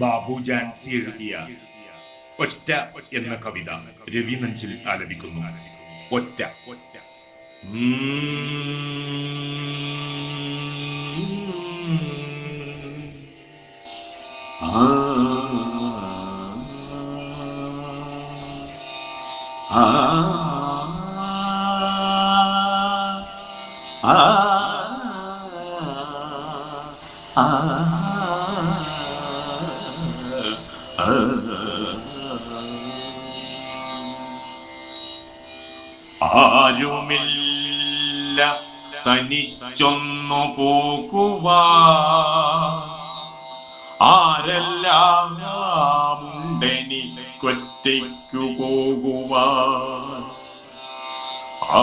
ബാബു ജാൻസി എഴുതിയ ഒറ്റ എന്ന കവിത രവി നെഞ്ചിൽ ആലപിക്കുന്നു. ഒറ്റ. ആരുമില്ല തനിച്ചൊന്നു പോകുവാൻ, ആരെല്ലാം ഉണ്ടെനിക്കൊറ്റയ്ക്കു പോകുവാൻ.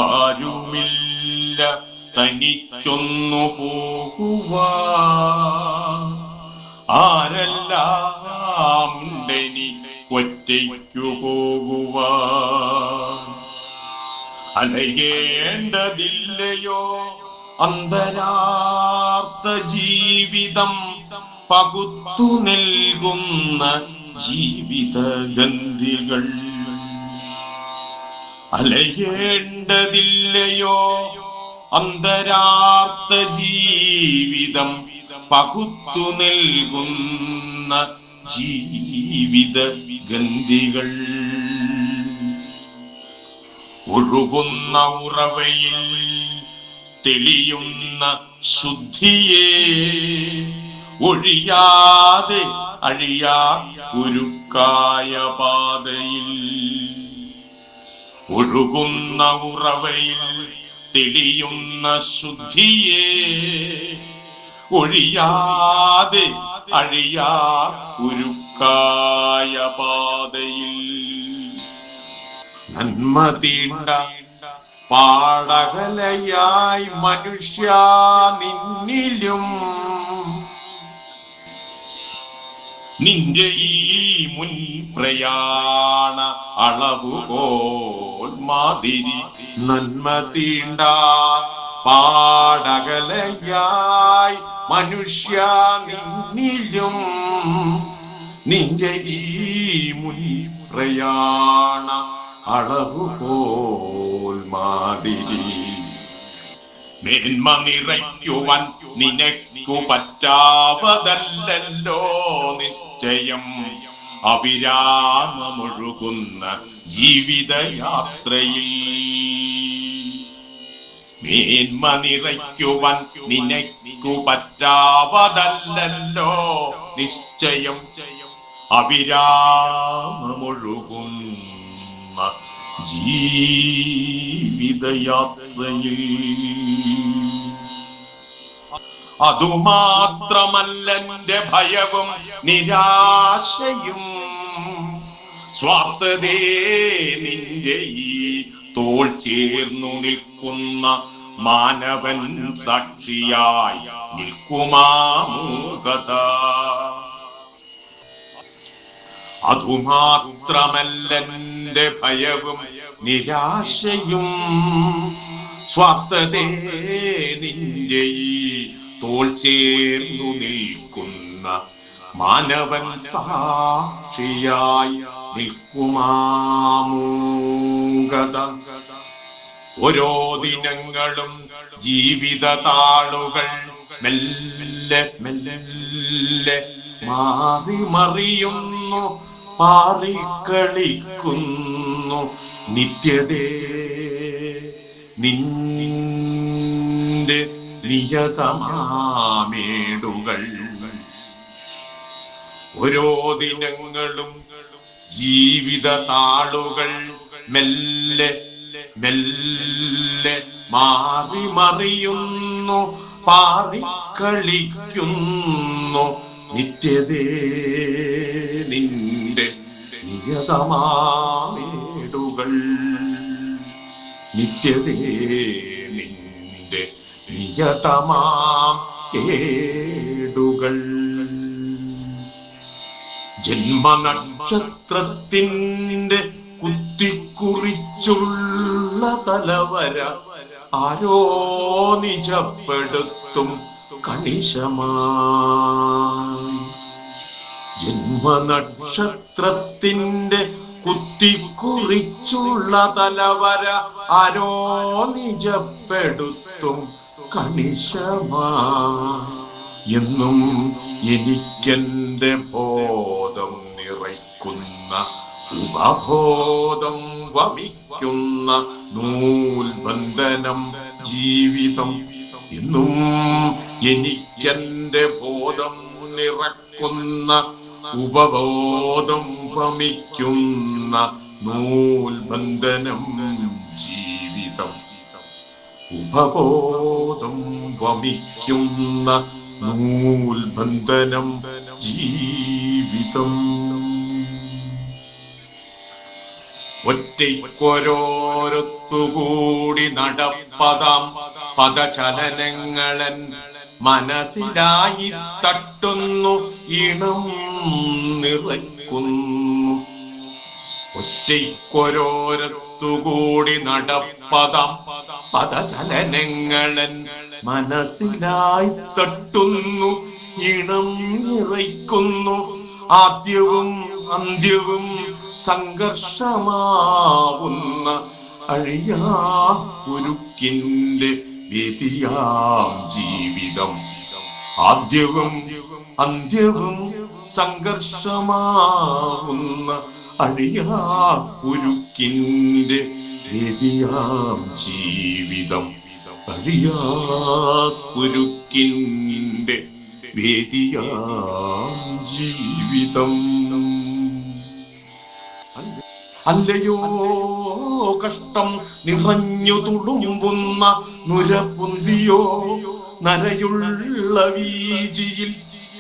ആരുമില്ല തനിച്ചൊന്നു പോകുവാൻ, ആരെല്ലാം ഉണ്ടെനിക്കൊറ്റയ്ക്കു പോകുവാൻ. അലയേണ്ടതില്ലയോ അന്തരാർത്ഥ ജീവിതം, പകുത്തു നൽകുന്ന ജീവിത ഗന്ധികൾ. അലയേണ്ടതില്ലയോ അന്തരാർത്ഥ ജീവിതം, പകുത്തു നൽകുന്ന ജീവിത ഗന്ധികൾ. ഒഴുകുന്ന ഉറവയിൽ തെളിയുന്ന ശുദ്ധിയെ, ഒഴിയാതെ അഴിയാ ഉരുക്കായ പാതയിൽ. ഒഴുകുന്ന ഉറവയിൽ തെളിയുന്ന ശുദ്ധിയെ, ഒഴിയാതെ അഴിയാ ഉരുക്കായ പാതയിൽ. നന്മ തീണ്ട പാടകലയായി മനുഷ്യ നിന്നിലും, നിന്റെ ഈ മുൻ പ്രയാണ അളവുകോൽ മാതിരി. നന്മ തീണ്ട പാടകലയായി മനുഷ്യ നിന്നിലും, നിന്റെ ഈ മുൻ പ്രയാണ അളവുകോൽ മാതിരി. മേന്മ നിറയ്ക്കുവാൻ നിനക്കു പറ്റാവതല്ലോ നിശ്ചയം, അവിരാമമൊഴുകുന്ന ജീവിതയാത്രയിൽ. മേന്മ നിറയ്ക്കുവാൻ നിനക്കു പറ്റാവതല്ലോ നിശ്ചയം, അവിരാമമൊഴുകുന്ന ജീവിതയാത്രയിൽ. അതുമാത്രമല്ലെന്റെ ഭയവും നിരാശയും, സ്വാർത്ഥതേ നിന്റെ ഈ തോൾ ചേർന്നു നിൽക്കുന്ന മാനവൻ സാക്ഷിയായി നിൽക്കുമാമൂകത. അതുമാത്രമല്ലെന്റെ ഭയവും നിരാശയും, സ്വാർത്ഥതേ നിന്റെ ഈ തോൾ ചേർന്നു നിൽക്കുന്ന മാനവൻ സാക്ഷിയായി നിൽക്കുമാമൂകത. ഓരോ ദിനങ്ങളും ജീവിത താളുകൾ മെല്ലെ മെല്ലെ മാറി മറിയുന്നു, പാറിക്കളിക്കുന്നു നിത്യതേ നിന്റെ നിയതമാമേടുകൾ. ഓരോ ദിനങ്ങളും ജീവിത താളുകൾ മെല്ലെ മെല്ലെ മാറി മറിയുന്നു, പാറിക്കളിക്കുന്നു നിത്യതേ നിന്റെ നിയതമാമേടുകൾ. നിത്യതേ നിന്റെ നിയതമാം ഏടുകൾ. ജന്മനക്ഷത്രത്തിന്റെ കുത്തിക്കുറിച്ചുള്ള തലവര ആരോ നിജപ്പെടുത്തും കണിശമായി. ജന്മനക്ഷത്രത്തിന്റെ കുത്തിക്കുറിച്ചുള്ള തലവര ആരോ നിജപ്പെടുത്തും കണിശമാ. എന്നും എനിക്കെന്റെ ബോധം നിറയ്ക്കുന്ന ഉപബോധം വമിക്കുന്ന നൂൽബന്ധനം ജീവിതം. എന്നും എനിക്കെന്റെ ബോധം നിറക്കുന്ന ഉപബോധം വമിക്കുന്ന നൂൽബന്ധനം ജീവിതം. ഉപബോധം വമിക്കുന്ന നൂൽബന്ധനം ജീവിതം. ഒറ്റയ്ക്കൊരോരൊത്തുകൂടി നടപ്പതാം പദചലനങ്ങളൻ മനസ്സിലായി തട്ടുന്നു, ഇണം നിറയ്ക്കുന്നു. ഒറ്റയ്ക്കൊരോരൊത്തുകൂടി നടപ്പതാം പദചലനങ്ങളൻ മനസ്സിലായി തട്ടുന്നു, ഇണം നിറയ്ക്കുന്നു. ആദ്യവും അന്ത്യവും സംഘർഷമാവുന്ന അഴിയാ ഉരുക്കിന്റെ വേദിയാം ജീവിതം. ആദ്യവും അന്ത്യവും സംഘർഷമാവുന്ന അഴിയാ ഉരുക്കിന്റെ വേദിയാം ജീവിതം. അഴിയാ ഉരുക്കിന്റെ വേദിയാം ജീവിതം. അല്ലയോ കഷ്ടം നിറഞ്ഞു തുളുമ്പുന്ന നുരപുന്തിയോ നരയുള്ള വീജിയിൽ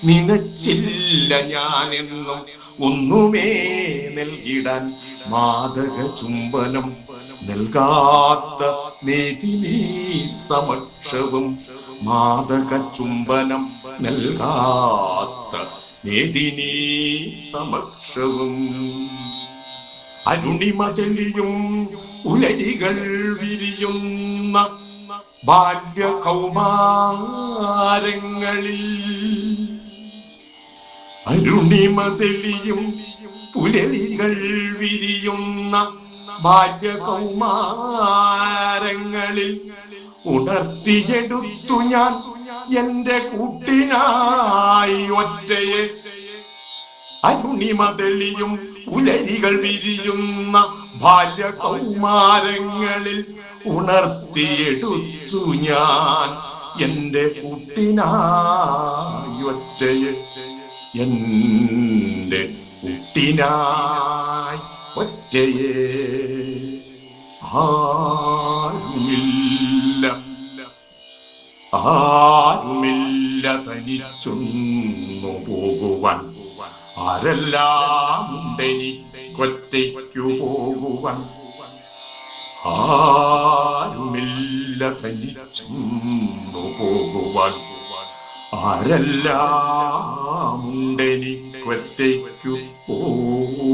നിനച്ചില്ല ഞാനെന്നും ഒന്നുമേ നൽകിടാൻ മാദക ചുംബനം നൽകാത്ത നേതിനീ സമക്ഷവും. മാദക ചുംബനം നൽകാത്ത നേതിനീ സമക്ഷവും. അരുണിമ തെളിയും ഉലരികൾ വിരിയുന്ന ബാല്യ കൗമാരങ്ങളിൽ. അരുണിമ തെളിയും പുലരികൾ വിരിയുന്ന ബാല്യ കൗമാരങ്ങളിൽ ഉണർത്തിയെടുത്തു ഞാൻ എന്റെ കൂട്ടിനായി ഒറ്റയെ. അരുണിമ തെളിയും പുലരികൾ വിരിയുന്ന ബാല്യ കൗമാരങ്ങളിൽ ഉണർത്തിയെടുത്തു ഞാൻ എന്റെ കൂട്ടിനായി ഒറ്റയെ. എന്റെ കൂട്ടിനായി ഒറ്റയെ. ആരുമില്ല ആരുമില്ല തനിച്ചൊന്നു പോകുവാൻ. ആരെല്ലാം ഉണ്ടെനിക്കൊറ്റയ്ക്കു പോകുവാൻ. ആരുമില്ല തനിച്ചൊന്നു പോകുവാൻ. ആരെല്ലാം ഉണ്ടെനിക്കൊറ്റയ്ക്കു പോകുവാൻ.